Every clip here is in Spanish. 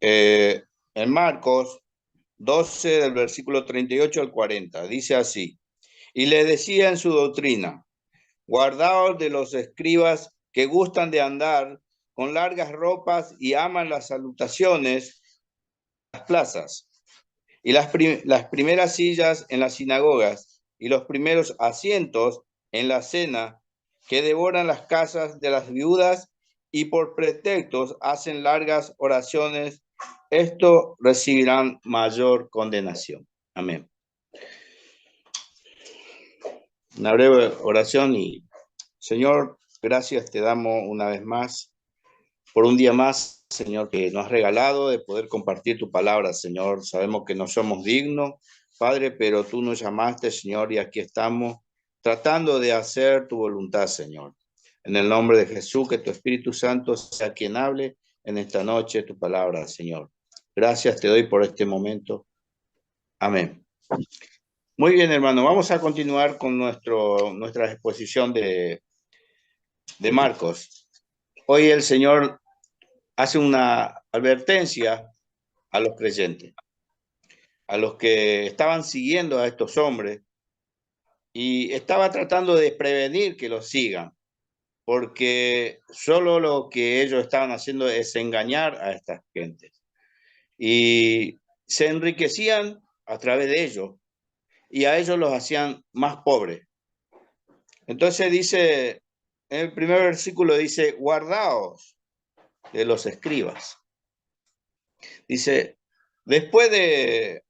Eh, en Marcos 12, del versículo 38 al 40, dice así: y le decía en su doctrina, guardaos de los escribas que gustan de andar con largas ropas y aman las salutaciones en las plazas, y las primeras sillas en las sinagogas, y los primeros asientos en la cena, que devoran las casas de las viudas, y por pretextos hacen largas oraciones. Esto recibirán mayor condenación. Amén. Una breve oración. Y Señor, gracias te damos una vez más por un día más, Señor, que nos has regalado de poder compartir tu palabra, Señor. Sabemos que no somos dignos, Padre, pero tú nos llamaste, Señor, y aquí estamos tratando de hacer tu voluntad, Señor. En el nombre de Jesús, que tu Espíritu Santo sea quien hable en esta noche tu palabra, Señor. Gracias te doy por este momento. Amén. Muy bien, hermano, vamos a continuar con nuestra exposición de Marcos. Hoy el Señor hace una advertencia a los creyentes, a los que estaban siguiendo a estos hombres, y estaba tratando de prevenir que los sigan, porque solo lo que ellos estaban haciendo es engañar a estas gentes, y se enriquecían a través de ellos, y a ellos los hacían más pobres. Entonces dice, en el primer versículo dice, guardaos de los escribas. Dice, después de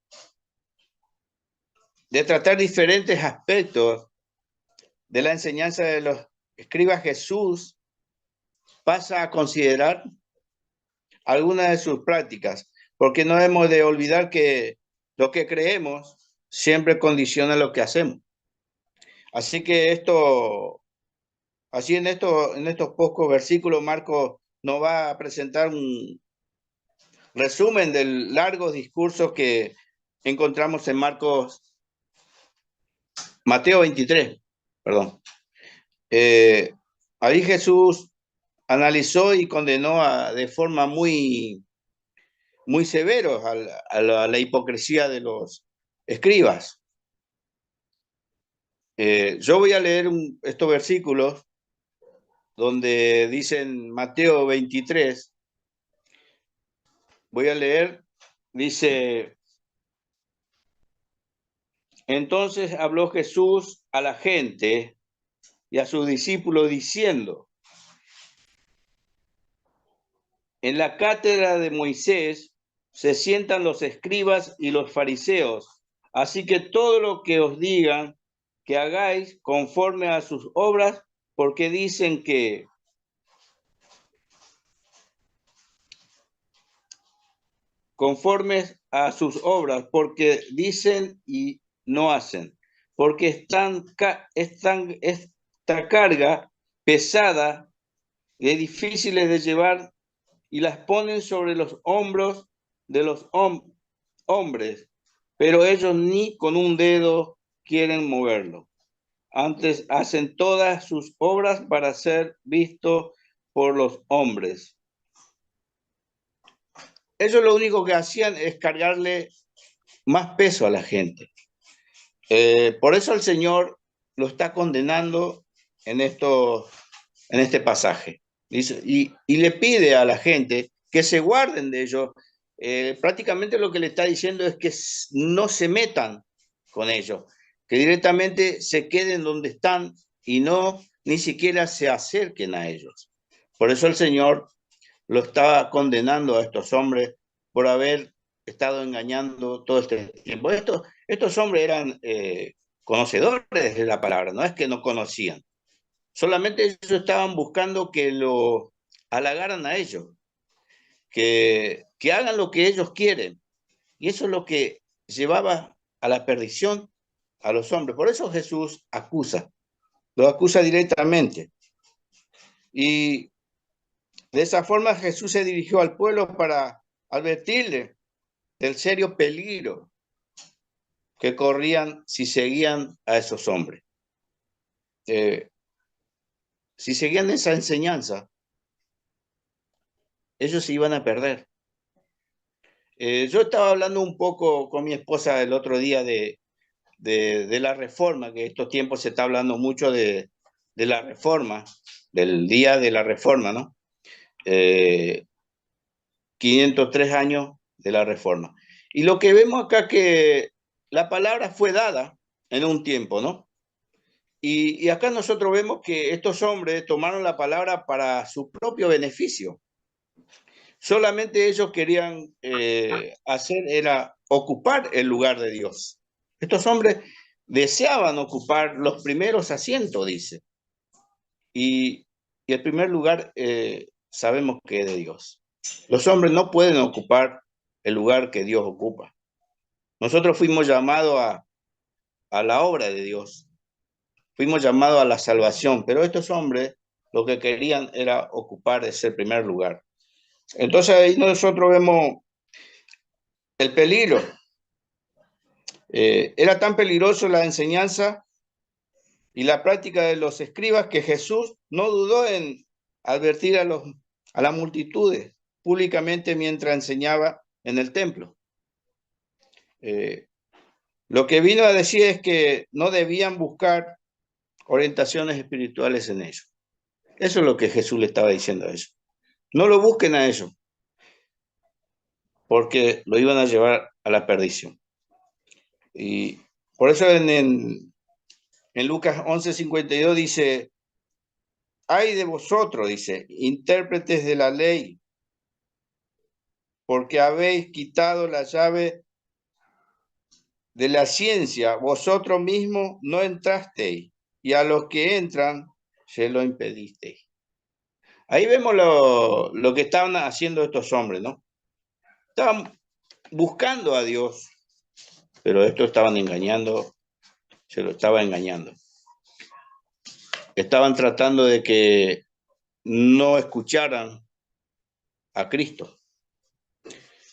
tratar diferentes aspectos de la enseñanza de los escribas, Jesús pasa a considerar algunas de sus prácticas, porque no hemos de olvidar que lo que creemos siempre condiciona lo que hacemos. Así que en estos pocos versículos, Marcos nos va a presentar un resumen del largo discurso que encontramos en Mateo 23, perdón. Ahí Jesús analizó y condenó de forma muy severa a la hipocresía de los escribas. Yo voy a leer estos versículos donde dicen Mateo 23. Voy a leer, dice: entonces habló Jesús a la gente y a sus discípulos diciendo: en la cátedra de Moisés se sientan los escribas y los fariseos, así que todo lo que os digan que hagáis conforme a sus obras, porque dicen que conformes a sus obras, porque dicen y no hacen, porque esta carga pesada y difíciles de llevar, y las ponen sobre los hombros de los hombres, pero ellos ni con un dedo quieren moverlo. Antes hacen todas sus obras para ser vistos por los hombres. Ellos lo único que hacían es cargarle más peso a la gente. Por eso el Señor lo está condenando en este pasaje. Dice, y le pide a la gente que se guarden de ellos. Prácticamente lo que le está diciendo es que no se metan con ellos, que directamente se queden donde están y ni siquiera se acerquen a ellos. Por eso el Señor lo estaba condenando a estos hombres por haber estado engañando todo este tiempo. Estos hombres eran conocedores de la palabra, no es que no conocían. Solamente ellos estaban buscando que lo halagaran a ellos, que hagan lo que ellos quieren. Y eso es lo que llevaba a la perdición a los hombres. Por eso Jesús lo acusa directamente. Y de esa forma Jesús se dirigió al pueblo para advertirle del serio peligro que corrían si seguían a esos hombres. Si seguían esa enseñanza, ellos se iban a perder. Yo estaba hablando un poco con mi esposa el otro día de la reforma, que estos tiempos se está hablando mucho de la reforma, del día de la reforma, ¿no? 503 años de la reforma. Y lo que vemos acá que la palabra fue dada en un tiempo, ¿no? Y acá nosotros vemos que estos hombres tomaron la palabra para su propio beneficio. Solamente ellos querían hacer era ocupar el lugar de Dios. Estos hombres deseaban ocupar los primeros asientos, dice. Y, y el primer lugar sabemos que es de Dios. Los hombres no pueden ocupar el lugar que Dios ocupa. Nosotros fuimos llamados a la obra de Dios. Fuimos llamados a la salvación, pero estos hombres lo que querían era ocupar ese primer lugar. Entonces ahí nosotros vemos el peligro. Era tan peligroso la enseñanza y la práctica de los escribas que Jesús no dudó en advertir a las multitudes públicamente mientras enseñaba en el templo. Lo que vino a decir es que no debían buscar orientaciones espirituales en ellos. Eso es lo que Jesús le estaba diciendo a ellos. No lo busquen a ellos, porque lo iban a llevar a la perdición. Y por eso en Lucas 11:52 dice, ay de vosotros, dice, intérpretes de la ley, porque habéis quitado la llave de la ciencia, vosotros mismos no entrasteis, y a los que entran se lo impedisteis. Ahí vemos lo que estaban haciendo estos hombres, ¿no? Estaban buscando a Dios, pero estos estaban engañando, se lo estaban engañando. Estaban tratando de que no escucharan a Cristo.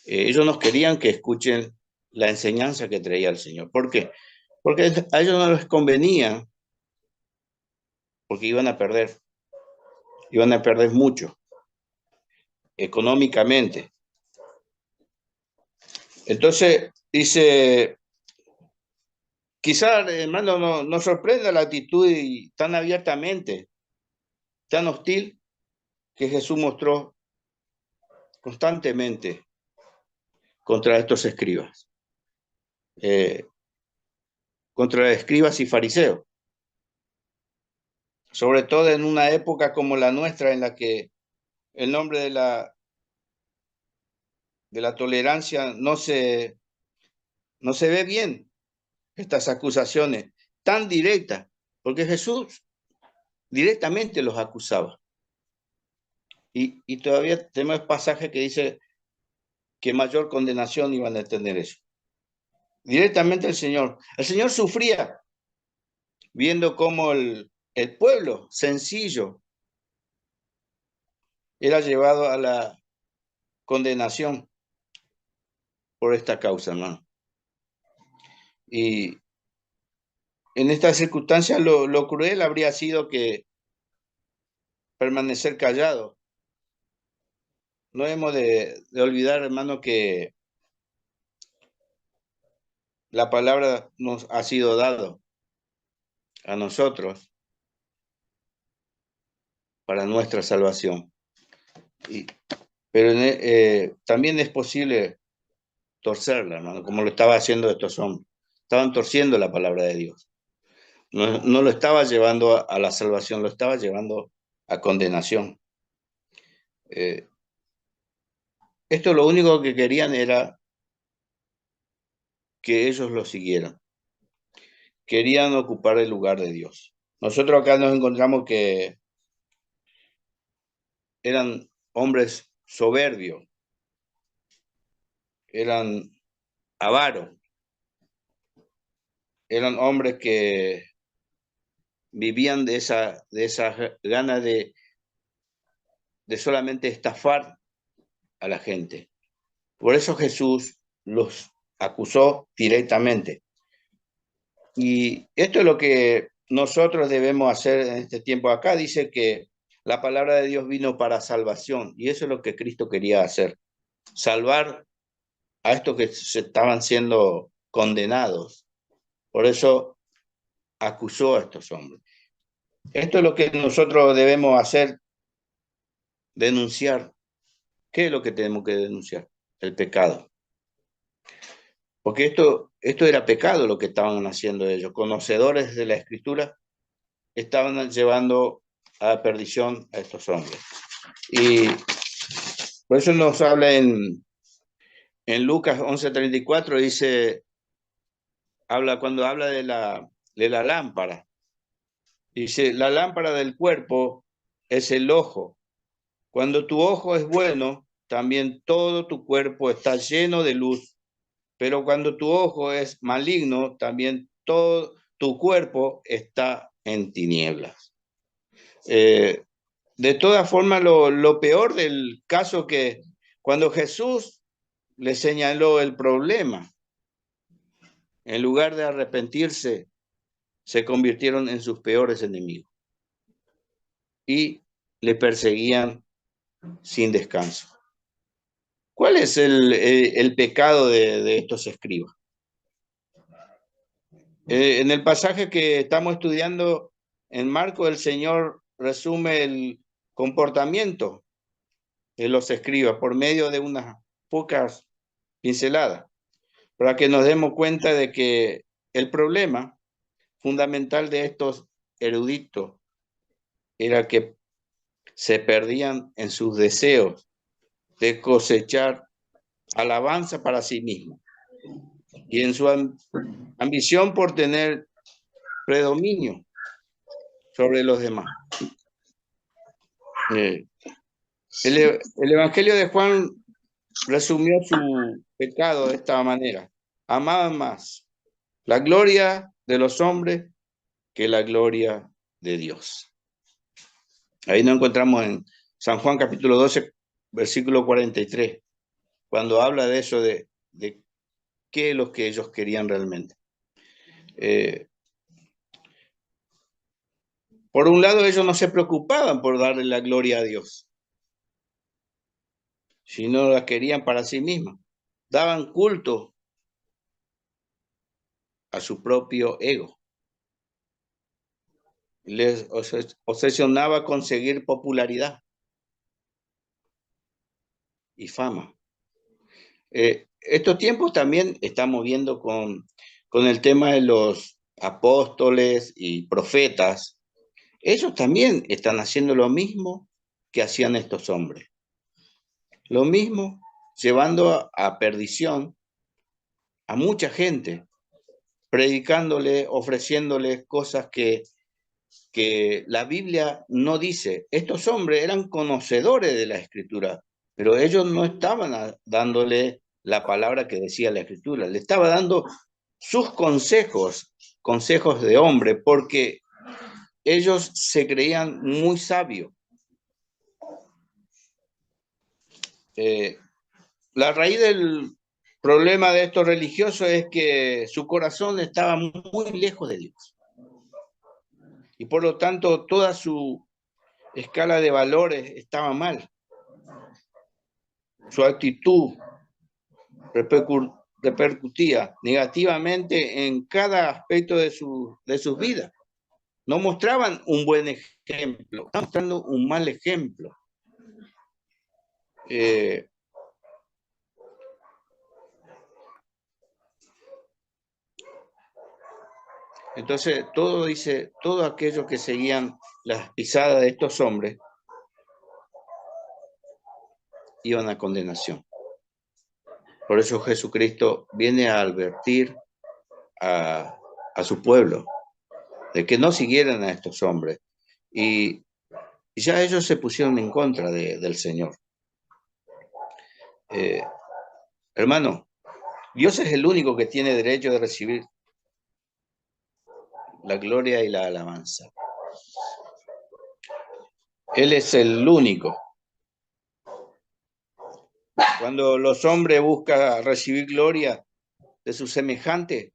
Ellos no querían que escuchen la enseñanza que traía el Señor. ¿Por qué? Porque a ellos no les convenía, porque iban a perder mucho económicamente. Entonces, dice, quizás, hermano, no sorprenda la actitud tan abiertamente, tan hostil que Jesús mostró constantemente contra estos escribas, contra escribas y fariseos, sobre todo en una época como la nuestra en la que el nombre de la tolerancia no se ve bien, estas acusaciones tan directas, porque Jesús directamente los acusaba. Y todavía tenemos pasaje que dice que mayor condenación iban a tener eso. Directamente el Señor sufría viendo cómo el pueblo sencillo era llevado a la condenación por esta causa, hermano. Y en estas circunstancias lo cruel habría sido que permanecer callado. No hemos de olvidar, hermano, que la palabra nos ha sido dado a nosotros para nuestra salvación. Pero también es posible torcerla, hermano, como lo estaba haciendo estos hombres. Estaban torciendo la palabra de Dios. No lo estaba llevando a la salvación, lo estaba llevando a condenación. Esto lo único que querían era que ellos lo siguieran. Querían ocupar el lugar de Dios. Nosotros acá nos encontramos que eran hombres soberbios, eran avaros, eran hombres que vivían de esa gana de solamente estafar a la gente. Por eso Jesús los acusó directamente. Y esto es lo que nosotros debemos hacer en este tiempo. Acá dice que la palabra de Dios vino para salvación, y eso es lo que Cristo quería hacer, salvar a estos que se estaban siendo condenados. Por eso acusó a estos hombres. Esto es lo que nosotros debemos hacer, denunciar. ¿Qué es lo que tenemos que denunciar? El pecado. Porque esto era pecado lo que estaban haciendo ellos. Conocedores de la Escritura, estaban llevando a la perdición a estos hombres. Y por eso nos habla en Lucas 11:34, dice, cuando habla de la lámpara. Dice, la lámpara del cuerpo es el ojo. Cuando tu ojo es bueno, también todo tu cuerpo está lleno de luz. Pero cuando tu ojo es maligno, también todo tu cuerpo está en tinieblas. De todas formas, lo peor del caso que cuando Jesús le señaló el problema, en lugar de arrepentirse, se convirtieron en sus peores enemigos y le perseguían sin descanso. ¿Cuál es el pecado de estos escribas? En el pasaje que estamos estudiando en Marcos, el Señor resume el comportamiento de los escribas por medio de unas pocas pinceladas, para que nos demos cuenta de que el problema fundamental de estos eruditos era que se perdían en sus deseos de cosechar alabanza para sí mismos y en su ambición por tener predominio sobre los demás. El Evangelio de Juan resumió su pecado de esta manera. Amaban más la gloria de los hombres que la gloria de Dios. Ahí nos encontramos en San Juan capítulo 12, versículo 43, cuando habla de eso, de qué es lo que ellos querían realmente. Por un lado, ellos no se preocupaban por darle la gloria a Dios, sino la querían para sí mismos. Daban culto a su propio ego. Les obsesionaba conseguir popularidad y fama. Estos tiempos también estamos viendo con el tema de los apóstoles y profetas. Ellos también están haciendo lo mismo que hacían estos hombres. Lo mismo, llevando a perdición a mucha gente, predicándole, ofreciéndole cosas que la Biblia no dice. Estos hombres eran conocedores de la Escritura, pero ellos no estaban dándole la palabra que decía la Escritura, le estaba dando sus consejos, consejos de hombre, porque ellos se creían muy sabios. La raíz del problema de estos religiosos es que su corazón estaba muy lejos de Dios. Y por lo tanto, toda su escala de valores estaba mal. Su actitud repercutía negativamente en cada aspecto de sus vidas. No mostraban un buen ejemplo, estaban mostrando un mal ejemplo. Entonces, todos aquellos que seguían las pisadas de estos hombres iban a condenación. Por eso Jesucristo viene a advertir a su pueblo de que no siguieran a estos hombres. Y ya ellos se pusieron en contra del Señor. Hermano, Dios es el único que tiene derecho de recibir la gloria y la alabanza. Él es el único. Cuando los hombres buscan recibir gloria de su semejante,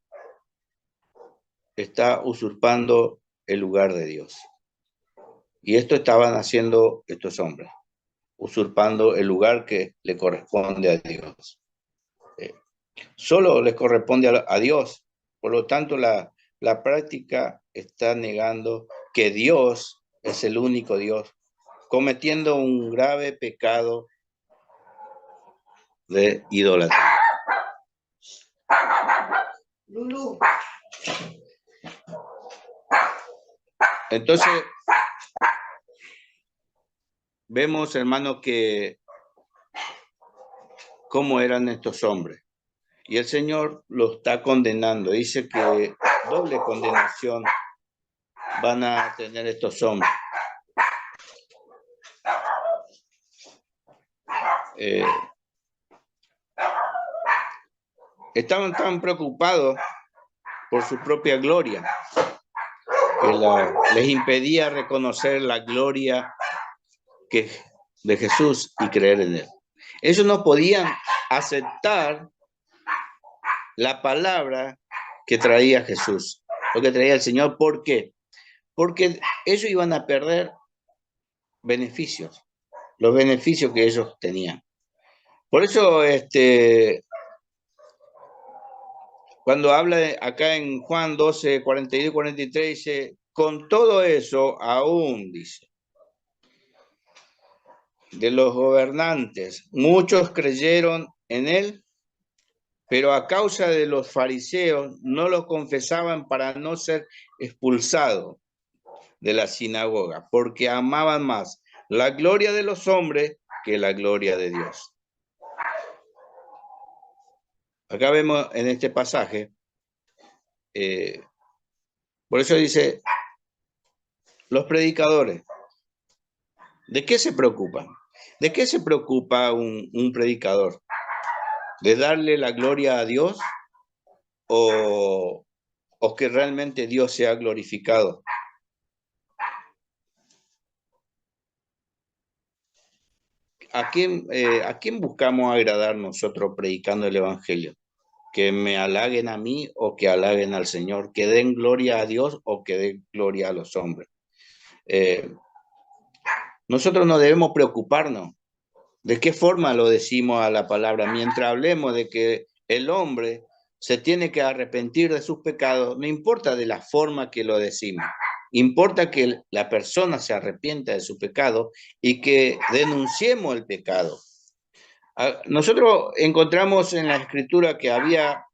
está usurpando el lugar de Dios. Y esto estaban haciendo estos hombres, usurpando el lugar que le corresponde a Dios. solo les corresponde a Dios. Por lo tanto, la práctica está negando que Dios es el único Dios, cometiendo un grave pecado de idolatría. Lulu. Entonces, vemos, hermano, que cómo eran estos hombres. Y el Señor los está condenando. Dice que doble condenación van a tener estos hombres. Estaban tan preocupados por su propia gloria que les impedía reconocer la gloria de Jesús y creer en Él. Ellos no podían aceptar la palabra que traía Jesús, lo que traía el Señor. ¿Por qué? Porque ellos iban a perder beneficios, los beneficios que ellos tenían. Por eso, cuando habla acá en Juan 12, 42 y 43, dice, con todo eso aún, dice, de los gobernantes, muchos creyeron en él, pero a causa de los fariseos no lo confesaban para no ser expulsados de la sinagoga, porque amaban más la gloria de los hombres que la gloria de Dios. Acá vemos en este pasaje, por eso dice, los predicadores, ¿de qué se preocupan? ¿De qué se preocupa un predicador? ¿De darle la gloria a Dios o que realmente Dios sea glorificado? ¿A quién buscamos agradar nosotros predicando el Evangelio? ¿Que me halaguen a mí o que halaguen al Señor? ¿Que den gloria a Dios o que den gloria a los hombres? Nosotros no debemos preocuparnos. ¿De qué forma lo decimos a la palabra? Mientras hablemos de que el hombre se tiene que arrepentir de sus pecados, no importa de la forma que lo decimos. Importa que la persona se arrepienta de su pecado y que denunciemos el pecado. Nosotros encontramos en la Escritura que había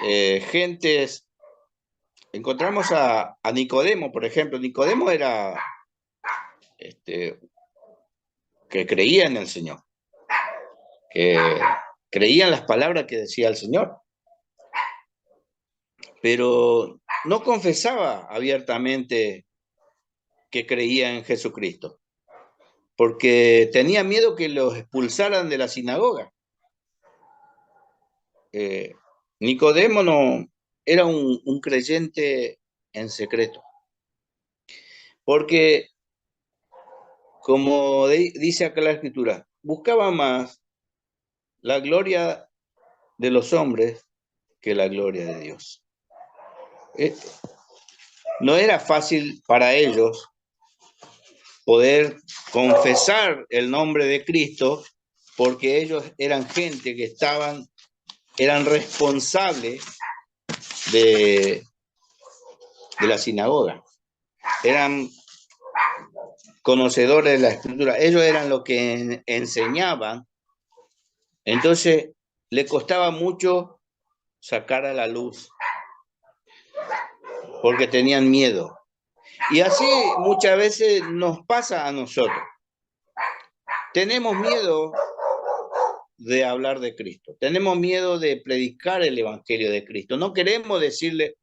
gentes, encontramos a Nicodemo, por ejemplo. Nicodemo era que creía en el Señor, que creía en las palabras que decía el Señor, pero no confesaba abiertamente que creía en Jesucristo, porque tenía miedo que los expulsaran de la sinagoga. Nicodemo no era un creyente en secreto, porque como dice acá la Escritura, buscaba más la gloria de los hombres que la gloria de Dios. No era fácil para ellos poder confesar el nombre de Cristo, porque ellos eran gente que eran responsables de la sinagoga, eran conocedores de la Escritura, ellos eran los que enseñaban, entonces le costaba mucho sacar a la luz, porque tenían miedo. Y así muchas veces nos pasa a nosotros. Tenemos miedo de hablar de Cristo. Tenemos miedo de predicar el Evangelio de Cristo. No queremos decirle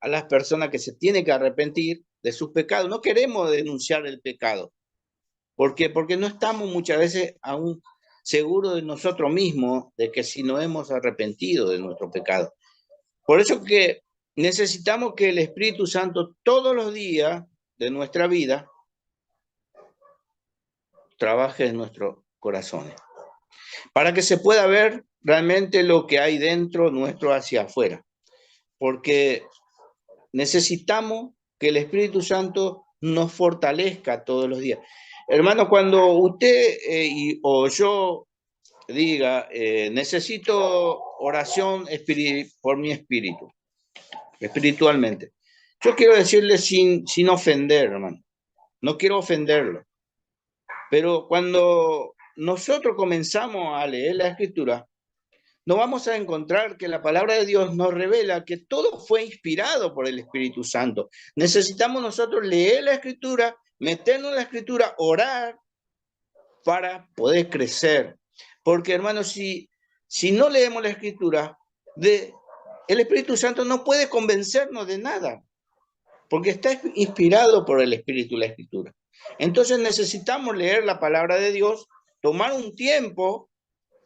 a las personas que se tienen que arrepentir de sus pecados. No queremos denunciar el pecado. ¿Por qué? Porque no estamos muchas veces aún seguros de nosotros mismos de que si no hemos arrepentido de nuestro pecado. Por eso que necesitamos que el Espíritu Santo todos los días de nuestra vida trabaje en nuestros corazones, para que se pueda ver realmente lo que hay dentro nuestro hacia afuera, porque necesitamos que el Espíritu Santo nos fortalezca todos los días. Hermano, cuando usted o yo diga, necesito oración por mi espíritu, espiritualmente. Yo quiero decirle sin ofender, hermano. No quiero ofenderlo. Pero cuando nosotros comenzamos a leer la Escritura, nos vamos a encontrar que la palabra de Dios nos revela que todo fue inspirado por el Espíritu Santo. Necesitamos nosotros leer la Escritura, meternos en la Escritura, orar para poder crecer. Porque, hermanos, si no leemos la Escritura, el Espíritu Santo no puede convencernos de nada, porque está inspirado por el Espíritu la Escritura. Entonces necesitamos leer la palabra de Dios, tomar un tiempo,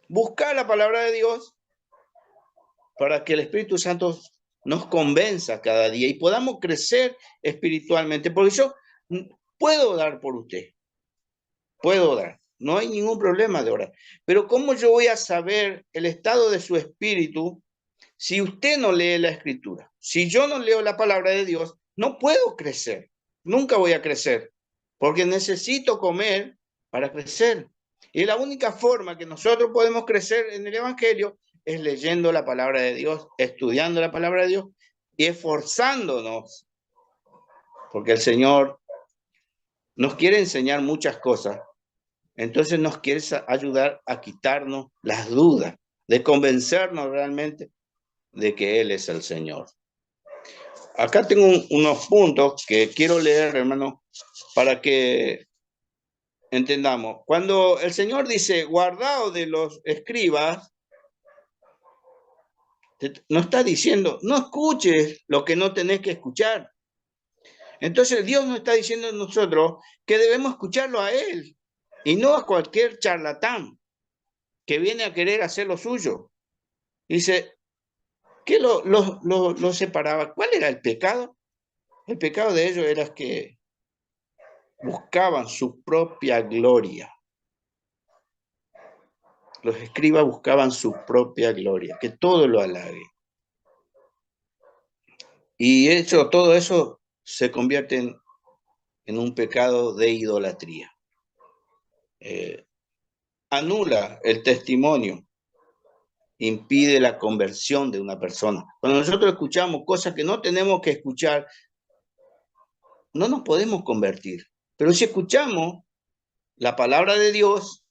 buscar la palabra de Dios para que el Espíritu Santo nos convenza cada día y podamos crecer espiritualmente. Porque yo puedo dar por usted, puedo dar, no hay ningún problema de orar. Pero ¿cómo yo voy a saber el estado de su espíritu si usted no lee la Escritura? Si yo no leo la palabra de Dios, no puedo crecer, nunca voy a crecer, porque necesito comer para crecer. Y la única forma que nosotros podemos crecer en el Evangelio es leyendo la palabra de Dios, estudiando la palabra de Dios y esforzándonos, porque el Señor nos quiere enseñar muchas cosas, entonces nos quiere ayudar a quitarnos las dudas, de convencernos realmente de que Él es el Señor. Acá tengo unos puntos que quiero leer, hermano, para que entendamos. Cuando el Señor dice, guardaos de los escribas, no está diciendo, no escuches lo que no tenés que escuchar. Entonces Dios nos está diciendo a nosotros que debemos escucharlo a Él y no a cualquier charlatán que viene a querer hacer lo suyo. Dice, ¿qué lo separaba? ¿Cuál era el pecado? El pecado de ellos era que buscaban su propia gloria. Los escribas buscaban su propia gloria, que todo lo halague. Y todo eso se convierte en un pecado de idolatría. Anula el testimonio, impide la conversión de una persona. Cuando nosotros escuchamos cosas que no tenemos que escuchar, no nos podemos convertir. Pero si escuchamos la palabra de Dios,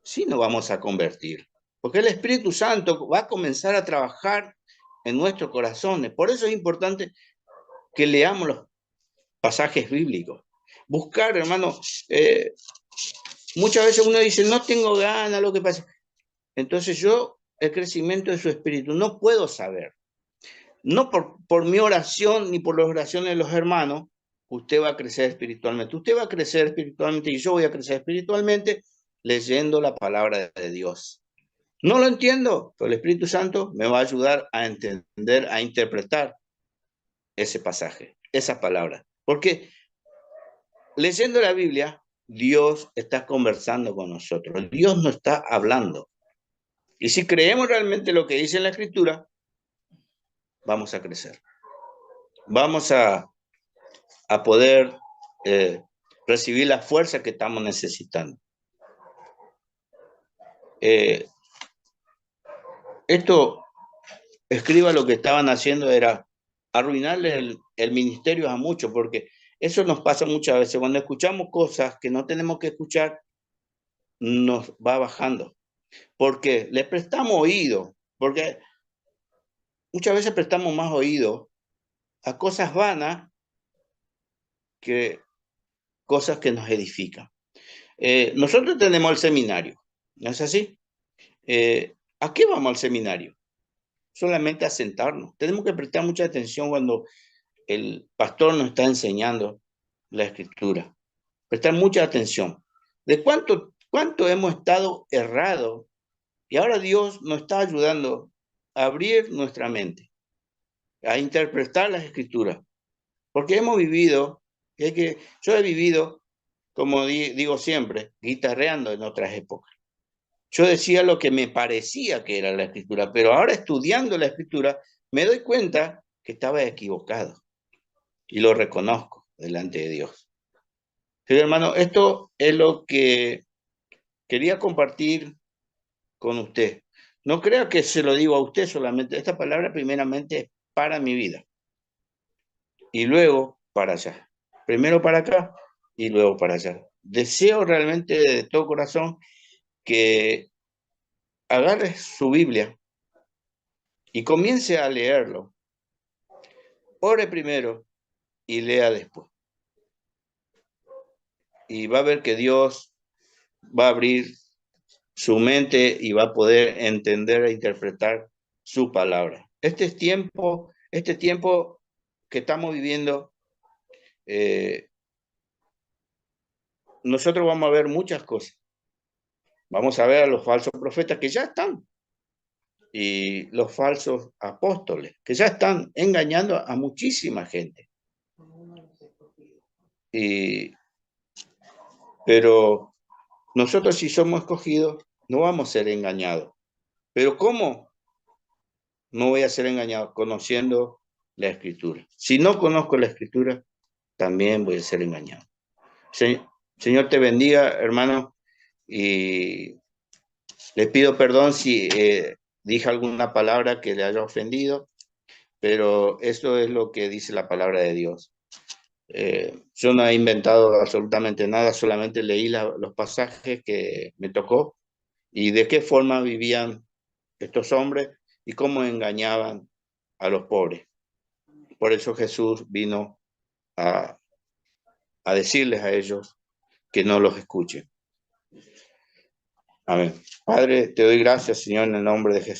sí nos vamos a convertir. Porque el Espíritu Santo va a comenzar a trabajar en nuestros corazones. Por eso es importante que leamos los pasajes bíblicos. Buscar, hermano, muchas veces uno dice, no tengo ganas, lo que pasa. Entonces yo, el crecimiento de su espíritu, no puedo saber. No por mi oración ni por las oraciones de los hermanos, usted va a crecer espiritualmente. Usted va a crecer espiritualmente y yo voy a crecer espiritualmente leyendo la palabra de Dios. No lo entiendo, pero el Espíritu Santo me va a ayudar a entender, a interpretar ese pasaje, esas palabras. Porque leyendo la Biblia, Dios está conversando con nosotros. Dios nos está hablando. Y si creemos realmente lo que dice en la Escritura, vamos a crecer. Vamos a poder recibir la fuerza que estamos necesitando. Esto, escriba, lo que estaban haciendo era arruinarle el ministerio a muchos, porque eso nos pasa muchas veces. Cuando escuchamos cosas que no tenemos que escuchar, nos va bajando. Porque le prestamos oído, porque muchas veces prestamos más oído a cosas vanas que cosas que nos edifican. Nosotros tenemos el seminario, ¿no es así? ¿A qué vamos al seminario? Solamente a sentarnos. Tenemos que prestar mucha atención cuando el pastor nos está enseñando la Escritura. Prestar mucha atención. De cuánto hemos estado errados y ahora Dios nos está ayudando a abrir nuestra mente, a interpretar las Escrituras. Porque hemos vivido, yo he vivido, como digo siempre, guitarreando en otras épocas. Yo decía lo que me parecía que era la Escritura, pero ahora estudiando la Escritura me doy cuenta que estaba equivocado y lo reconozco delante de Dios. Pero hermano, esto es lo que quería compartir con usted. No crea que se lo digo a usted solamente. Esta palabra primeramente es para mi vida y luego para allá. Primero para acá y luego para allá. Deseo realmente de todo corazón que agarre su Biblia y comience a leerlo. Ore primero y lea después. Y va a ver que Dios va a abrir su mente y va a poder entender e interpretar su palabra. Este tiempo que estamos viviendo, nosotros vamos a ver muchas cosas. Vamos a ver a los falsos profetas que ya están y los falsos apóstoles que ya están engañando a muchísima gente. Pero nosotros, si somos escogidos, no vamos a ser engañados. ¿Pero cómo no voy a ser engañado? Conociendo la Escritura. Si no conozco la Escritura, también voy a ser engañado. Señor te bendiga, hermano, y le pido perdón si dije alguna palabra que le haya ofendido, pero eso es lo que dice la palabra de Dios. Yo no he inventado absolutamente nada, solamente leí los pasajes que me tocó y de qué forma vivían estos hombres y cómo engañaban a los pobres. Por eso Jesús vino a decirles a ellos que no los escuchen. Amén. Padre, te doy gracias, Señor, en el nombre de Jesús.